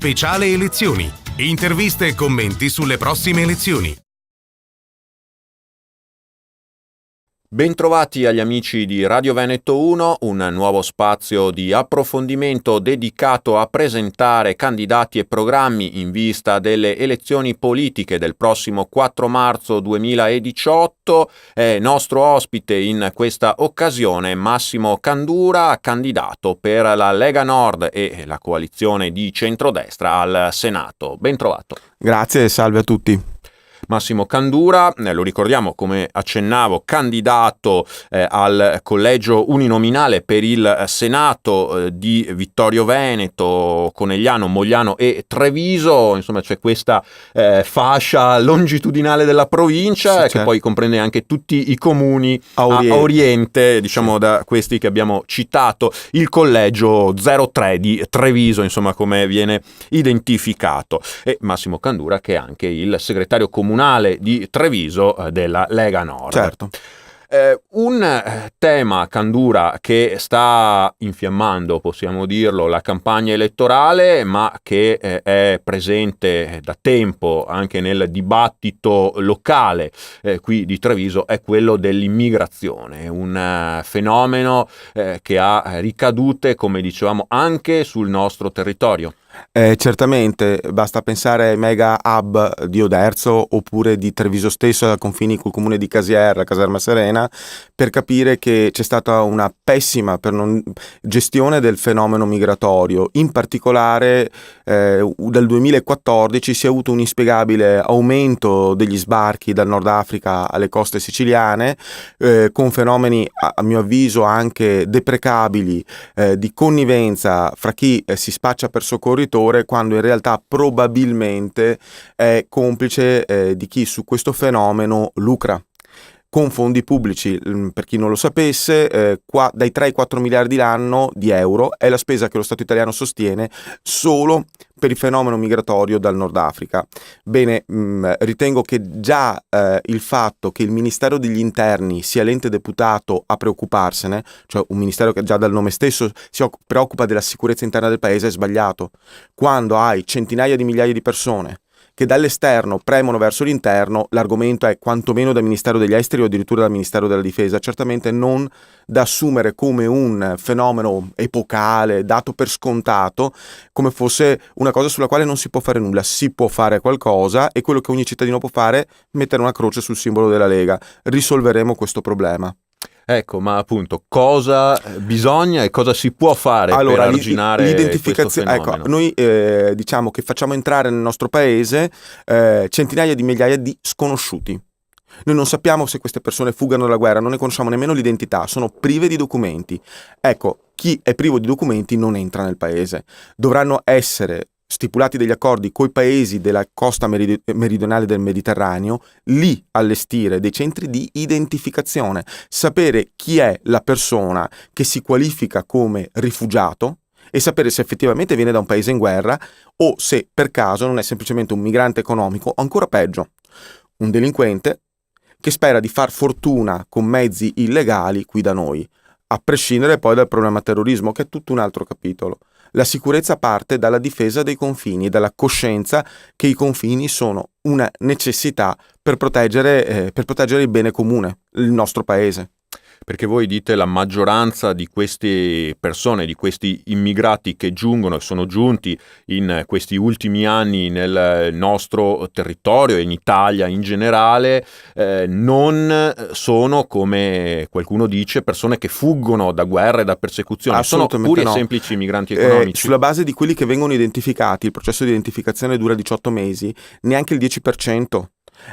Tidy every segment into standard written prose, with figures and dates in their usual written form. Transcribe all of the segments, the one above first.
speciale elezioni. Interviste e commenti sulle prossime elezioni. Bentrovati agli amici di Radio Veneto 1, un nuovo spazio di approfondimento dedicato a presentare candidati e programmi in vista delle elezioni politiche del prossimo 4 marzo 2018. Nostro ospite in questa occasione Massimo Candura, candidato per la Lega Nord e la coalizione di centrodestra al Senato. Bentrovato. Grazie e salve a tutti. Massimo Candura, lo ricordiamo come accennavo, candidato al collegio uninominale per il Senato di Vittorio Veneto, Conegliano, Mogliano e Treviso. Insomma, c'è questa fascia longitudinale della provincia, sì, che certo, poi comprende anche tutti i comuni a oriente, diciamo, sì, da questi che abbiamo citato, il collegio 03 di Treviso, insomma, come viene identificato. E Massimo Candura, che è anche il segretario comunale di Treviso della Lega Nord. Certo. Un tema, Candura, che sta infiammando, possiamo dirlo, la campagna elettorale, ma che è presente da tempo anche nel dibattito locale qui di Treviso, è quello dell'immigrazione, un fenomeno che ha ricadute, come dicevamo, anche sul nostro territorio. Certamente, basta pensare ai mega hub di Oderzo oppure di Treviso stesso, ai confini col comune di Casier, Caserma Serena, per capire che c'è stata una pessima gestione del fenomeno migratorio. In particolare dal 2014 si è avuto un inspiegabile aumento degli sbarchi dal Nord Africa alle coste siciliane, con fenomeni a mio avviso anche deprecabili di connivenza fra chi si spaccia per soccorritore, quando in realtà probabilmente è complice di chi su questo fenomeno lucra con fondi pubblici. Per chi non lo sapesse, dai 3 ai 4 miliardi l'anno di euro è la spesa che lo Stato italiano sostiene solo per il fenomeno migratorio dal Nord Africa. Bene, ritengo che già il fatto che il Ministero degli Interni sia l'ente deputato a preoccuparsene, cioè un ministero che già dal nome stesso si preoccupa della sicurezza interna del paese, è sbagliato. Quando hai centinaia di migliaia di persone che dall'esterno premono verso l'interno, l'argomento è quantomeno dal Ministero degli Esteri o addirittura dal Ministero della Difesa, certamente non da assumere come un fenomeno epocale, dato per scontato, come fosse una cosa sulla quale non si può fare nulla. Si può fare qualcosa e quello che ogni cittadino può fare è mettere una croce sul simbolo della Lega. Risolveremo questo problema. Ecco, ma appunto cosa bisogna e cosa si può fare per arginare l'identificazione? Ecco, noi diciamo che facciamo entrare nel nostro paese centinaia di migliaia di sconosciuti. Noi non sappiamo se queste persone fuggano dalla guerra, non ne conosciamo nemmeno l'identità, sono prive di documenti. Ecco, chi è privo di documenti non entra nel paese. Dovranno essere stipulati degli accordi coi paesi della costa meridionale del Mediterraneo, lì allestire dei centri di identificazione, sapere chi è la persona che si qualifica come rifugiato e sapere se effettivamente viene da un paese in guerra o se per caso non è semplicemente un migrante economico, o ancora peggio, un delinquente che spera di far fortuna con mezzi illegali qui da noi, a prescindere poi dal problema terrorismo, che è tutto un altro capitolo. La sicurezza parte dalla difesa dei confini, dalla coscienza che i confini sono una necessità per proteggere il bene comune, il nostro paese. Perché voi dite la maggioranza di queste persone, di questi immigrati che giungono e sono giunti in questi ultimi anni nel nostro territorio e in Italia in generale, non sono, come qualcuno dice, persone che fuggono da guerre e da persecuzioni, sono puri e semplici migranti economici. Sulla base di quelli che vengono identificati, il processo di identificazione dura 18 mesi, neanche il 10%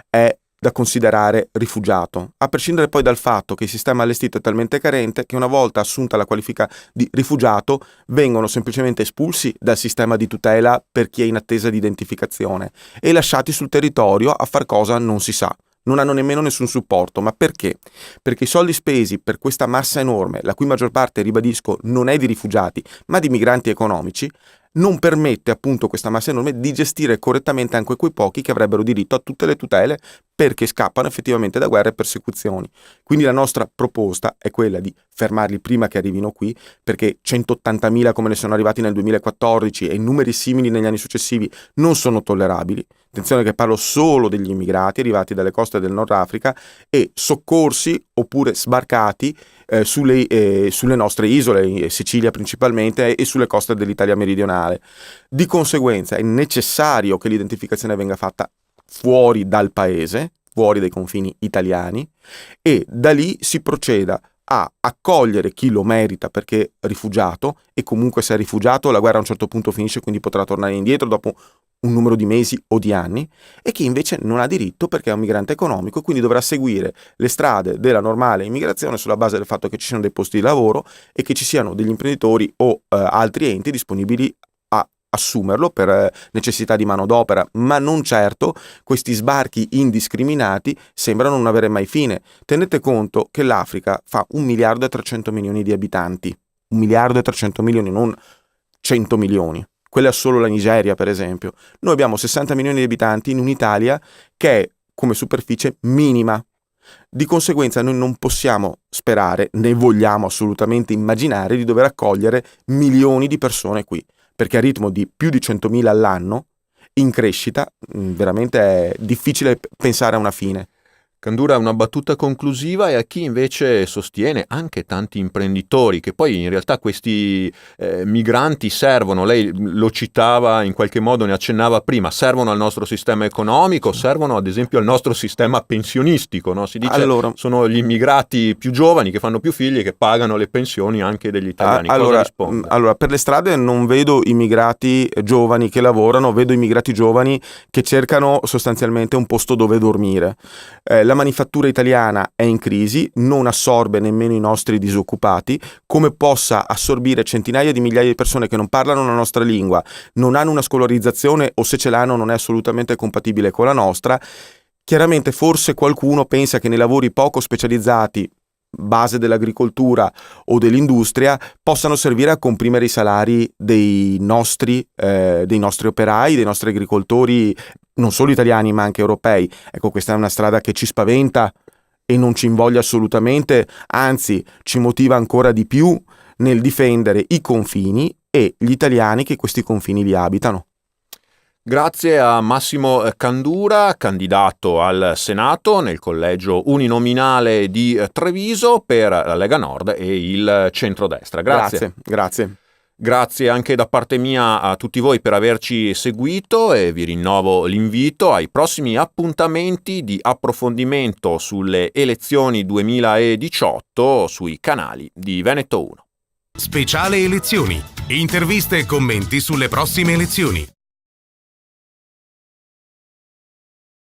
è da considerare rifugiato, a prescindere poi dal fatto che il sistema allestito è talmente carente che una volta assunta la qualifica di rifugiato vengono semplicemente espulsi dal sistema di tutela per chi è in attesa di identificazione e lasciati sul territorio a far cosa non si sa. Non hanno nemmeno nessun supporto. Ma perché? Perché i soldi spesi per questa massa enorme, la cui maggior parte, ribadisco, non è di rifugiati, ma di migranti economici, non permette appunto questa massa enorme di gestire correttamente anche quei pochi che avrebbero diritto a tutte le tutele perché scappano effettivamente da guerre e persecuzioni. Quindi la nostra proposta è quella di fermarli prima che arrivino qui, perché 180.000 come ne sono arrivati nel 2014 e numeri simili negli anni successivi non sono tollerabili. Attenzione che parlo solo degli immigrati arrivati dalle coste del Nord Africa e soccorsi oppure sbarcati sulle nostre isole, Sicilia principalmente, e sulle coste dell'Italia meridionale. Di conseguenza è necessario che l'identificazione venga fatta fuori dal paese, fuori dai confini italiani, e da lì si proceda a accogliere chi lo merita perché rifugiato, e comunque se è rifugiato la guerra a un certo punto finisce, quindi potrà tornare indietro dopo un numero di mesi o di anni, e chi invece non ha diritto perché è un migrante economico, quindi dovrà seguire le strade della normale immigrazione sulla base del fatto che ci siano dei posti di lavoro e che ci siano degli imprenditori o altri enti disponibili a assumerlo per necessità di manodopera, ma non certo questi sbarchi indiscriminati sembrano non avere mai fine. Tenete conto che l'Africa fa 1.300.000.000 di abitanti, 1.300.000.000, non 100 milioni. Quella è solo la Nigeria, per esempio. Noi abbiamo 60 milioni di abitanti in un'Italia che è come superficie minima. Di conseguenza noi non possiamo sperare, né vogliamo assolutamente immaginare di dover accogliere milioni di persone qui, perché a ritmo di più di 100.000 all'anno, in crescita, veramente è difficile pensare a una fine. Candura, una battuta conclusiva, e a chi invece sostiene, anche tanti imprenditori, che poi in realtà questi migranti servono, lei lo citava in qualche modo, ne accennava prima, servono al nostro sistema economico, servono ad esempio al nostro sistema pensionistico, no? Si dice sono gli immigrati più giovani che fanno più figli e che pagano le pensioni anche degli italiani. Cosa risponde? Allora, per le strade non vedo immigrati giovani che lavorano, vedo immigrati giovani che cercano sostanzialmente un posto dove dormire. La manifattura italiana è in crisi, non assorbe nemmeno i nostri disoccupati. Come possa assorbire centinaia di migliaia di persone che non parlano la nostra lingua, non hanno una scolarizzazione o se ce l'hanno non è assolutamente compatibile con la nostra? Chiaramente forse qualcuno pensa che nei lavori poco specializzati, base dell'agricoltura o dell'industria, possano servire a comprimere i salari dei nostri operai, dei nostri agricoltori, non solo italiani ma anche europei. Ecco, questa è una strada che ci spaventa e non ci invoglia assolutamente, anzi ci motiva ancora di più nel difendere i confini e gli italiani che questi confini li abitano. Grazie a Massimo Candura, candidato al Senato nel collegio uninominale di Treviso per la Lega Nord e il centrodestra. Grazie. Grazie anche da parte mia a tutti voi per averci seguito, e vi rinnovo l'invito ai prossimi appuntamenti di approfondimento sulle elezioni 2018 sui canali di Veneto 1. Speciale elezioni. Interviste e commenti sulle prossime elezioni.